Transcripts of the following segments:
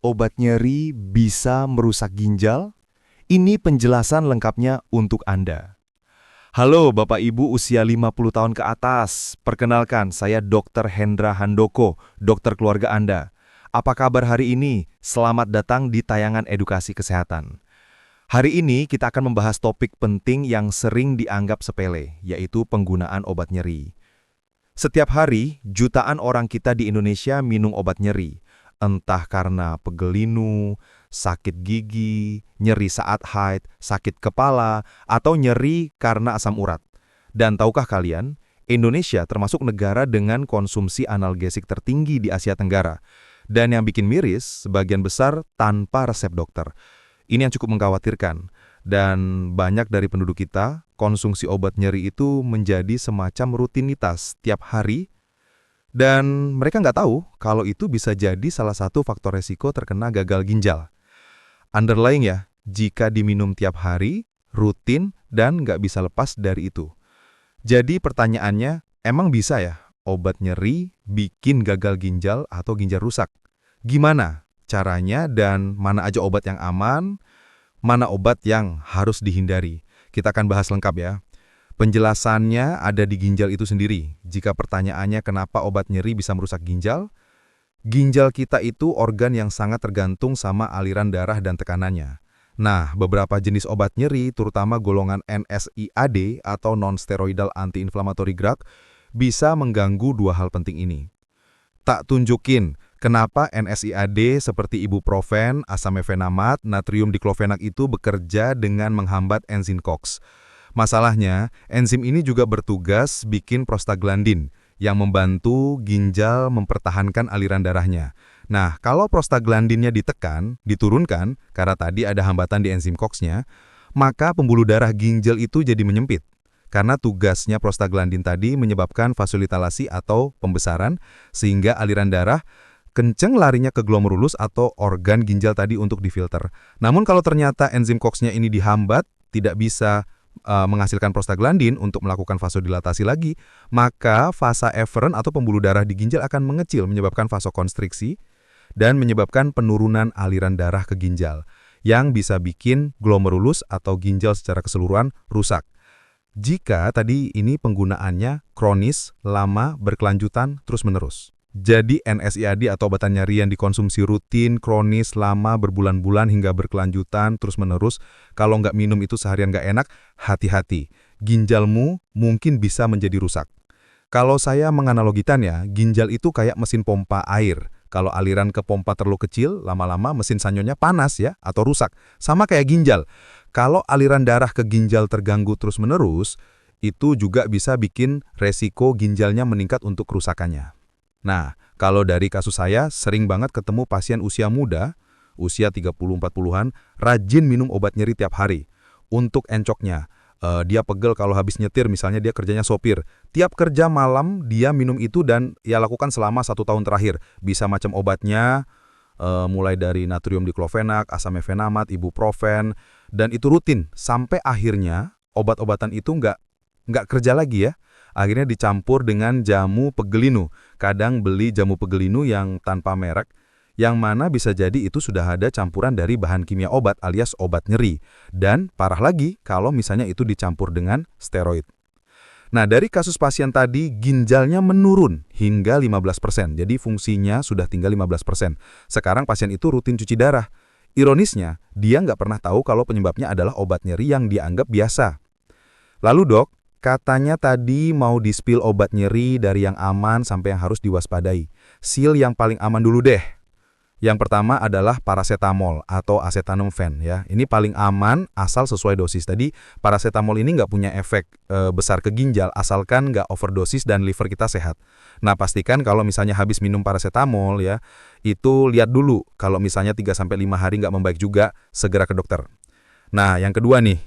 obat nyeri bisa merusak ginjal? Ini penjelasan lengkapnya untuk Anda. Halo Bapak Ibu usia 50 tahun ke atas. Perkenalkan, saya Dr. Hendra Handoko, dokter keluarga Anda. Apa kabar hari ini? Selamat datang di tayangan edukasi kesehatan. Hari ini kita akan membahas topik penting yang sering dianggap sepele, yaitu penggunaan obat nyeri. Setiap hari, jutaan orang kita di Indonesia minum obat nyeri. Entah karena pegelinu, sakit gigi, nyeri saat haid, sakit kepala, atau nyeri karena asam urat. Dan tahukah kalian, Indonesia termasuk negara dengan konsumsi analgesik tertinggi di Asia Tenggara. Dan yang bikin miris, sebagian besar tanpa resep dokter. Ini yang cukup mengkhawatirkan. Dan banyak dari penduduk kita, konsumsi obat nyeri itu menjadi semacam rutinitas tiap hari. Dan mereka nggak tahu kalau itu bisa jadi salah satu faktor resiko terkena gagal ginjal. Underlying ya, jika diminum tiap hari, rutin, dan nggak bisa lepas dari itu. Jadi pertanyaannya, emang bisa ya obat nyeri bikin gagal ginjal atau ginjal rusak? Gimana caranya dan mana aja obat yang aman, mana obat yang harus dihindari? Kita akan bahas lengkap ya. Penjelasannya ada di ginjal itu sendiri. Jika pertanyaannya kenapa obat nyeri bisa merusak ginjal kita itu organ yang sangat tergantung sama aliran darah dan tekanannya. Nah, beberapa jenis obat nyeri, terutama golongan NSAID atau non-steroidal anti-inflammatory drug, bisa mengganggu dua hal penting ini. Tak tunjukin kenapa NSAID seperti ibuprofen, asam mefenamat, natrium diklofenak itu bekerja dengan menghambat enzim COX. Masalahnya, enzim ini juga bertugas bikin prostaglandin yang membantu ginjal mempertahankan aliran darahnya. Nah, kalau prostaglandinnya diturunkan, karena tadi ada hambatan di enzim COX-nya, maka pembuluh darah ginjal itu jadi menyempit. Karena tugasnya prostaglandin tadi menyebabkan vasodilatasi atau pembesaran, sehingga aliran darah kenceng larinya ke glomerulus atau organ ginjal tadi untuk difilter. Namun kalau ternyata enzim COX-nya ini dihambat, tidak bisa menghasilkan prostaglandin untuk melakukan vasodilatasi lagi, maka vasa eferen atau pembuluh darah di ginjal akan mengecil menyebabkan vasokonstriksi dan menyebabkan penurunan aliran darah ke ginjal yang bisa bikin glomerulus atau ginjal secara keseluruhan rusak. Jika tadi ini penggunaannya kronis, lama, berkelanjutan, terus-menerus. Jadi NSAID atau obatan nyeri yang dikonsumsi rutin, kronis, lama, berbulan-bulan hingga berkelanjutan, terus-menerus, kalau nggak minum itu seharian nggak enak, hati-hati. Ginjalmu mungkin bisa menjadi rusak. Kalau saya menganalogikan ya, ginjal itu kayak mesin pompa air. Kalau aliran ke pompa terlalu kecil, lama-lama mesin sanyonya panas ya, atau rusak. Sama kayak ginjal. Kalau aliran darah ke ginjal terganggu terus-menerus, itu juga bisa bikin resiko ginjalnya meningkat untuk kerusakannya. Nah, kalau dari kasus saya, sering banget ketemu pasien usia muda, usia 30-40-an, rajin minum obat nyeri tiap hari. Untuk encoknya, dia pegel kalau habis nyetir, misalnya dia kerjanya sopir. Tiap kerja malam, dia minum itu dan ia lakukan selama 1 tahun terakhir. Bisa macam obatnya, mulai dari natrium diklofenak, asam mefenamat, ibuprofen, dan itu rutin. Sampai akhirnya, obat-obatan itu nggak kerja lagi ya. Akhirnya dicampur dengan jamu pegelinu. Kadang beli jamu pegelinu yang tanpa merek, yang mana bisa jadi itu sudah ada campuran dari bahan kimia obat alias obat nyeri. Dan parah lagi kalau misalnya itu dicampur dengan steroid. Nah, dari kasus pasien tadi, ginjalnya menurun hingga 15%. Jadi fungsinya sudah tinggal 15%. Sekarang pasien itu rutin cuci darah. Ironisnya, dia nggak pernah tahu kalau penyebabnya adalah obat nyeri yang dianggap biasa. Lalu dok, katanya tadi mau di-spill obat nyeri dari yang aman sampai yang harus diwaspadai. Seal yang paling aman dulu deh. Yang pertama adalah paracetamol atau acetaminophen ya. Ini paling aman asal sesuai dosis. Tadi paracetamol ini nggak punya efek besar ke ginjal asalkan nggak overdosis dan liver kita sehat. Nah, pastikan kalau misalnya habis minum paracetamol ya, itu lihat dulu kalau misalnya 3-5 hari nggak membaik juga, segera ke dokter. Nah, yang kedua nih,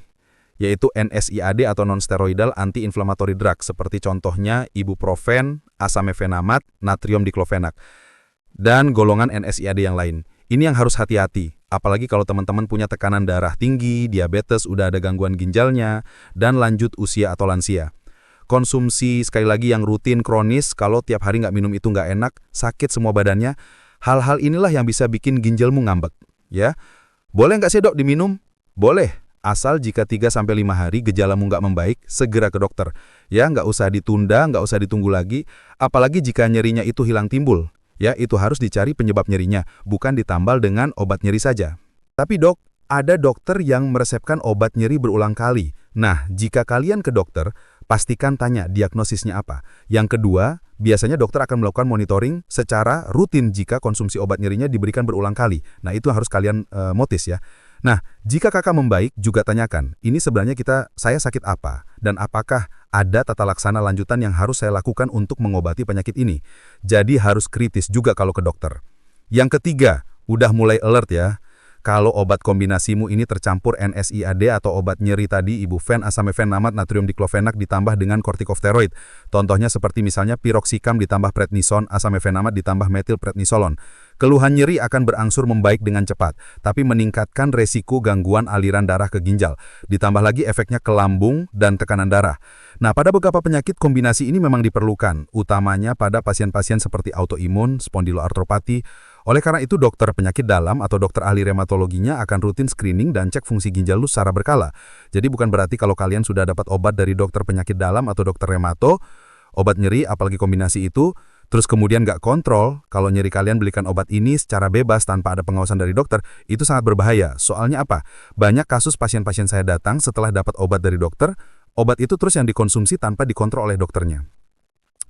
yaitu NSAID atau non-steroidal anti-inflammatory drug, seperti contohnya ibuprofen, asam mefenamat, natrium diklofenak, dan golongan NSAID yang lain. Ini yang harus hati-hati, apalagi kalau teman-teman punya tekanan darah tinggi, diabetes, udah ada gangguan ginjalnya, dan lanjut usia atau lansia. Konsumsi sekali lagi yang rutin, kronis, kalau tiap hari nggak minum itu nggak enak, sakit semua badannya, Hal-hal inilah yang bisa bikin ginjalmu ngambek. Ya, boleh nggak sih dok diminum? Boleh, asal jika 3-5 hari gejalamu nggak membaik, segera ke dokter. Ya, nggak usah ditunda, nggak usah ditunggu lagi, apalagi jika nyerinya itu hilang timbul. Ya, itu harus dicari penyebab nyerinya, bukan ditambal dengan obat nyeri saja. Tapi dok, ada dokter yang meresepkan obat nyeri berulang kali. Nah, jika kalian ke dokter, pastikan tanya diagnosisnya apa. Yang kedua, biasanya dokter akan melakukan monitoring secara rutin jika konsumsi obat nyerinya diberikan berulang kali. Nah, itu harus kalian notice ya. Nah, jika kakak membaik, juga tanyakan, ini sebenarnya saya sakit apa? Dan apakah ada tata laksana lanjutan yang harus saya lakukan untuk mengobati penyakit ini? Jadi harus kritis juga kalau ke dokter. Yang ketiga, udah mulai alert ya. Kalau obat kombinasimu ini tercampur NSAID atau obat nyeri tadi ibufen, asamefenamat, natrium diklofenak ditambah dengan kortikosteroid. Contohnya seperti misalnya piroxicam ditambah prednison, asamefenamat ditambah metilprednisolon. Keluhan nyeri akan berangsur membaik dengan cepat, tapi meningkatkan resiko gangguan aliran darah ke ginjal. Ditambah lagi efeknya ke lambung dan tekanan darah. Nah, pada beberapa penyakit kombinasi ini memang diperlukan, utamanya pada pasien-pasien seperti autoimun, spondiloartropati. Oleh karena itu, dokter penyakit dalam atau dokter ahli reumatologinya akan rutin screening dan cek fungsi ginjal lu secara berkala. Jadi bukan berarti kalau kalian sudah dapat obat dari dokter penyakit dalam atau dokter reumato, obat nyeri apalagi kombinasi itu, terus kemudian nggak kontrol, kalau nyeri kalian belikan obat ini secara bebas tanpa ada pengawasan dari dokter, itu sangat berbahaya. Soalnya apa? Banyak kasus pasien-pasien saya datang setelah dapat obat dari dokter, obat itu terus yang dikonsumsi tanpa dikontrol oleh dokternya.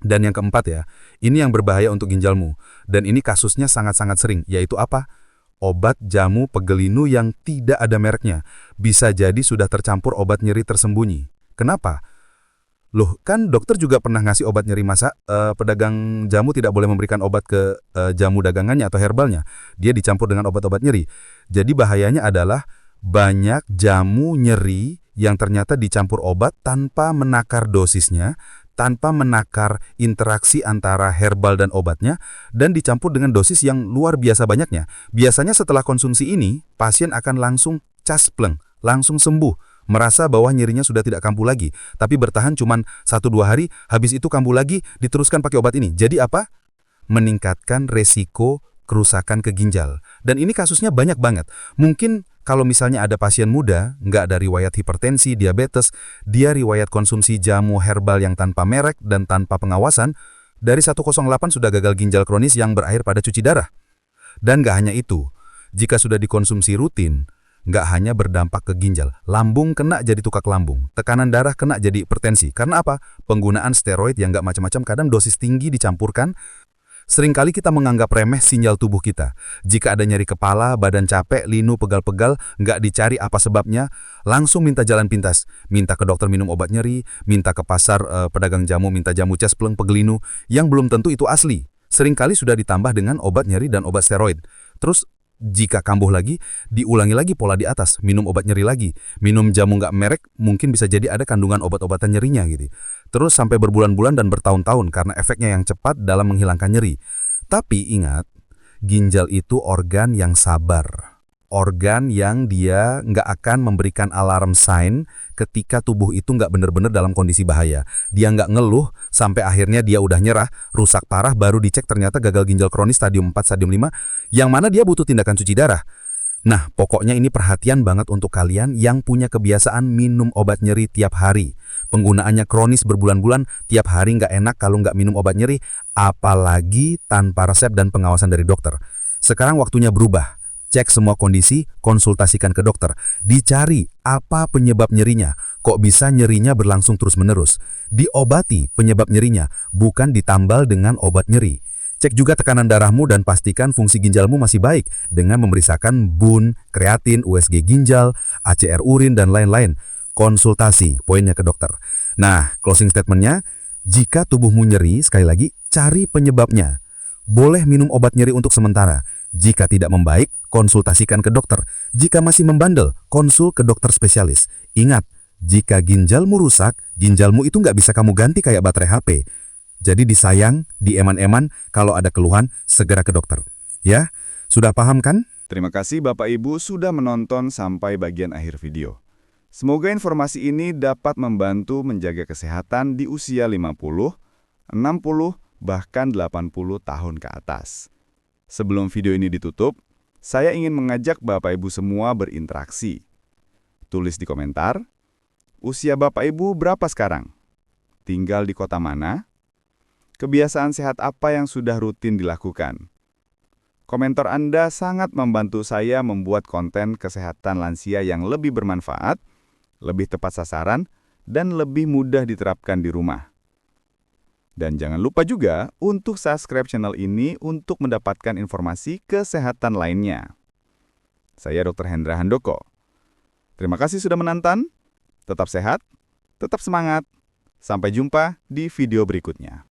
Dan yang keempat ya, ini yang berbahaya untuk ginjalmu. Dan ini kasusnya sangat-sangat sering, yaitu apa? Obat jamu pegelinu yang tidak ada mereknya. Bisa jadi sudah tercampur obat nyeri tersembunyi. Kenapa? Loh, kan dokter juga pernah ngasih obat nyeri, masa pedagang jamu tidak boleh memberikan obat ke jamu dagangannya atau herbalnya. Dia dicampur dengan obat-obat nyeri. Jadi bahayanya adalah banyak jamu nyeri yang ternyata dicampur obat tanpa menakar dosisnya, tanpa menakar interaksi antara herbal dan obatnya, dan dicampur dengan dosis yang luar biasa banyaknya. Biasanya setelah konsumsi ini, pasien akan langsung caspleng, langsung sembuh, merasa bahwa nyerinya sudah tidak kambuh lagi, tapi bertahan cuma 1-2 hari, habis itu kambuh lagi, diteruskan pakai obat ini. Jadi apa? Meningkatkan resiko kerusakan ke ginjal. Dan ini kasusnya banyak banget. Mungkin kalau misalnya ada pasien muda, nggak ada riwayat hipertensi, diabetes, dia riwayat konsumsi jamu herbal yang tanpa merek dan tanpa pengawasan, dari 108 sudah gagal ginjal kronis yang berakhir pada cuci darah. Dan nggak hanya itu, jika sudah dikonsumsi rutin, nggak hanya berdampak ke ginjal, lambung kena jadi tukak lambung, tekanan darah kena jadi hipertensi. Karena apa? Penggunaan steroid yang nggak macam-macam, kadang dosis tinggi dicampurkan. Seringkali kita menganggap remeh sinyal tubuh kita. Jika ada nyeri kepala, badan capek, linu, pegal-pegal, nggak dicari apa sebabnya, langsung minta jalan pintas. Minta ke dokter minum obat nyeri, minta ke pasar pedagang jamu, minta jamu caspleng, pegelinu, yang belum tentu itu asli. Seringkali sudah ditambah dengan obat nyeri dan obat steroid. Terus, jika kambuh lagi, diulangi lagi pola di atas, minum obat nyeri lagi. Minum jamu nggak merek, mungkin bisa jadi ada kandungan obat-obatan nyerinya gitu. Terus sampai berbulan-bulan dan bertahun-tahun karena efeknya yang cepat dalam menghilangkan nyeri. Tapi ingat, ginjal itu organ yang sabar. Organ yang dia nggak akan memberikan alarm sign ketika tubuh itu nggak benar-benar dalam kondisi bahaya. Dia nggak ngeluh sampai akhirnya dia udah nyerah, rusak parah, baru dicek ternyata gagal ginjal kronis stadium 4, stadium 5, yang mana dia butuh tindakan cuci darah. Nah, pokoknya ini perhatian banget untuk kalian yang punya kebiasaan minum obat nyeri tiap hari. Penggunaannya kronis berbulan-bulan, tiap hari nggak enak kalau nggak minum obat nyeri, apalagi tanpa resep dan pengawasan dari dokter. Sekarang waktunya berubah. Cek semua kondisi, konsultasikan ke dokter. Dicari apa penyebab nyerinya, kok bisa nyerinya berlangsung terus-menerus. Diobati penyebab nyerinya, bukan ditambal dengan obat nyeri. Cek juga tekanan darahmu dan pastikan fungsi ginjalmu masih baik dengan memeriksakan BUN, kreatin, USG ginjal, ACR urin, dan lain-lain. Konsultasi, poinnya ke dokter. Nah, closing statementnya, jika tubuhmu nyeri, sekali lagi, cari penyebabnya. Boleh minum obat nyeri untuk sementara. Jika tidak membaik, konsultasikan ke dokter. Jika masih membandel, konsul ke dokter spesialis. Ingat, jika ginjalmu rusak, ginjalmu itu nggak bisa kamu ganti kayak baterai HP. Jadi disayang, dieman-eman, kalau ada keluhan, segera ke dokter. Ya, sudah paham kan? Terima kasih Bapak Ibu sudah menonton sampai bagian akhir video. Semoga informasi ini dapat membantu menjaga kesehatan di usia 50, 60, bahkan 80 tahun ke atas. Sebelum video ini ditutup, saya ingin mengajak Bapak Ibu semua berinteraksi. Tulis di komentar, usia Bapak Ibu berapa sekarang? Tinggal di kota mana? Kebiasaan sehat apa yang sudah rutin dilakukan? Komentar Anda sangat membantu saya membuat konten kesehatan lansia yang lebih bermanfaat, lebih tepat sasaran, dan lebih mudah diterapkan di rumah. Dan jangan lupa juga untuk subscribe channel ini untuk mendapatkan informasi kesehatan lainnya. Saya Dr. Hendra Handoko. Terima kasih sudah menonton. Tetap sehat, tetap semangat. Sampai jumpa di video berikutnya.